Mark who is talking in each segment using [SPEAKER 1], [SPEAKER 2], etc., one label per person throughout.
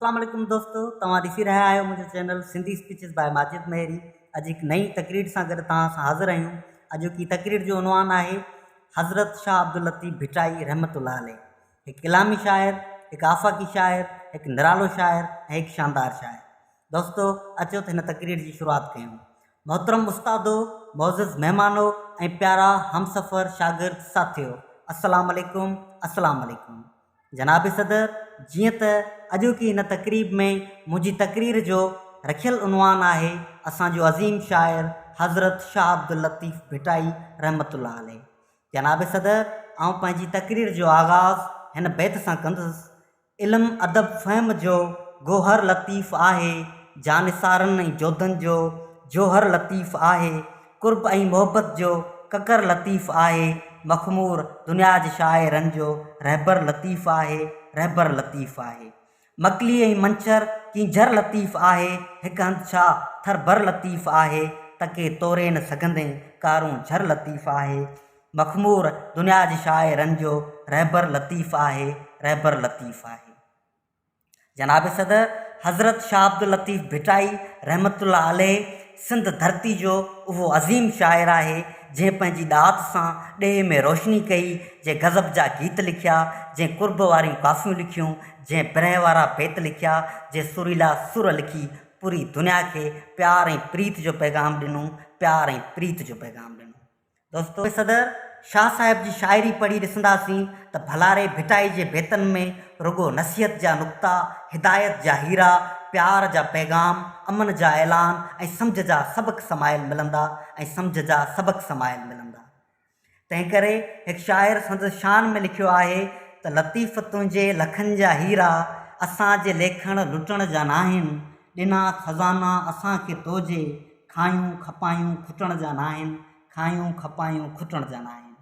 [SPEAKER 1] अस्सलाम दोस्तों, तव्हां ॾिसी रहिया आहियो मुंहिंजो channel Sindhi speeches by Majid मेहरी। अॼु हिकु नई तकरीर सां गॾु तव्हां सां हाज़िर आहियूं। अॼु की तकरीर जो उनवान आहे हज़रत शाह अब्दुल लतीफ़ भिटाई रहमतुल्लाह अलैह। हिकु इलामी शाइर, हिकु आफ़ाक़ी शाइर, हिकु निरालो शाइर ऐं हिकु शानदार शाइर। दोस्तों अचो त हिन तकरीर जी शुरूआत कयूं। मोहतरम उस्तादो, मोअज़्ज़िज़ महिमानो ऐं प्यारा हमसफ़र शागिर्द साथियो, अस्सलाम वालेकुम। अस्सलाम वालेकुम जनाब सदर। जीअं त अॼोकी हिन तकरीब में मुंहिंजी तकरीर जो रखियल उनवान आहे असांजो अज़ीम शाइर हज़रत शाह अब्दुल लतीफ़ भिटाई रहमतुल्लाह अलैह। जनाब सदर, आउं पंहिंजी तकरीर जो आगाज़ हिन बैत सां कंदुसि। इल्मु अदब फ़हम जो गोहर लतीफ़ आहे, जानिसारनि ऐं जोधनि जो जोहर लतीफ़ आहे, कुर्ब ऐं मोहबत जो ककर लतीफ़ आहे, मखमूर दुनिया जे शाइरनि जो रहबर लतीफ़ आहे, रहबर लतीफ़ आहे। मकली ऐं मंछर कींझर लतीफ़ आहे, हिकु हंधि छा थरभर लतीफ़ आहे, तके तोरे न सघंदे कारूं झर लतीफ़ आहे, मखमूर दुनिया जे शाइरनि जो रहबर लतीफ़ आहे, रहबर लतीफ़ आहे। जनाब सदर, हज़रत शाह अब्दुल लतीफ़ भिटाई रहमतुल्लाह अलैह सिंध धरती जो उहो अज़ीम शाइर आहे जंहिं पंहिंजी ॾात सां ॾेह में रोशनी कई, जंहिं गज़ब जा गीत लिखिया, जंहिं कुर्ब वारियूं काफ़ियूं लिखियूं, जंहिं ब्रह वारा बेत लिखिया, जंहिं सुरीला सुर लिखी पूरी दुनिया खे प्यार ऐं प्रीत जो पैगाम ॾिनो, प्यार ऐं प्रीत जो पैगाम ॾिनो। दोस्तों सदर, शाह साहिब जी शाइरी पढ़ी ॾिसंदासीं त भलारे भिटाई जे बेतनि में रुगो नसीहत जा नुक़्ता, हिदायत जा हीरा, प्यार जा पैगाम, अमन जा ऐलान ऐं सम्झ जा सबक़ समायल मिलंदा ऐं सम्झ जा सबक़ समायल मिलंदा। तंहिं करे हिकु शाइर संदसि शान में लिखियो आहे त लतीफ़ तुंहिंजे लखनि जा हीरा असांजे लेखण लुटण जा नाहिनि, ॾिना खज़ाना असांखे तोजे, खायूं खपायूं खुटण जा नाहिनि, खायूं खपायूं खुटण जा नाहिनि।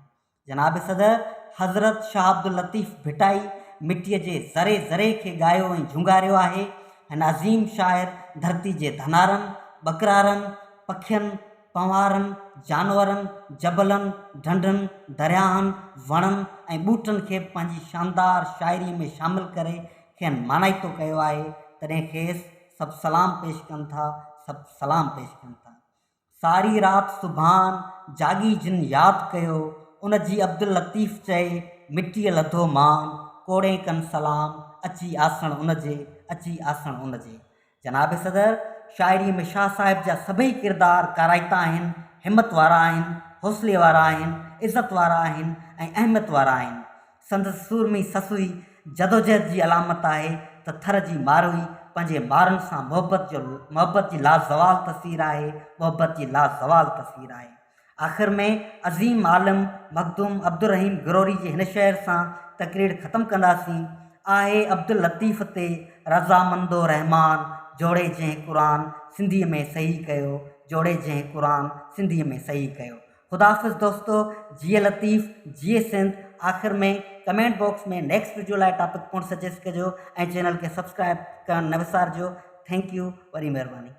[SPEAKER 1] जनाब सदर, हज़रत शाह अब्दुल लतीफ़ भिटाई मिटीअ जे ज़रे ज़रे खे ॻायो ऐं झुंगारियो आहे। हिन अज़ीम शाइर धरती जे धनारनि, बकरारनि, पखियुनि, पंवारनि, जानवरनि, जबलनि, ढंढनि, दरियाहनि, वणनि ऐं ॿूटनि खे पंहिंजी शानदार शाइरी में शामिल करे खेनि मानाइतो कयो आहे। तॾहिं खेसि सभु सलाम पेश कनि था, सभु सलाम पेश कनि था। सारी राति सुभान जागी जिन यादि कयो, उन जी अब्दुल लतीफ़ चए मिटीअ लधो मान, कोड़े कनि सलाम अची आसण उनजे, अची आसण उनजे। जनाब सदर, शाइरी में शाह साहिब जा सभई किरदार काराइता आहिनि, हिमत वारा आहिनि, हौसले वारा आहिनि, इज़त वारा आहिनि ऐं अहमियत वारा आहिनि। संदसि सूरमी ससुई जदोजहद जी अलामत आहे त थर जी मारोई पंहिंजे ॿारनि सां मोहबत जी लाज़वाल तस्वीर आहे, मोहबत जी लाज़वाल तस्वीर आहे। आख़िर में अज़ीम आलम मखदूम अब्दुल रहीम गिरोरी जे हिन शेर सां तकरीर ख़तमु कंदासीं। आहे अब्दुल लतीफ़ ते रज़ामंदो रहमान, जोड़े जंहिं क़ुरान सिंधीअ में सही कयो, जोड़े जंहिं क़ुरान सिंधीअ में सही कयो। ख़ुदाफ़िज़ दोस्तों, जिए लतीफ़ जिए सिंध। आख़िर में कमेंट बॉक्स में नेक्स्ट वीडियो लाइ टॉपिक पिणु सजेस्ट कजो ऐं चैनल खे सब्सक्राइब करणु न विसारिजो। थैंक यू, वरी महिरबानी।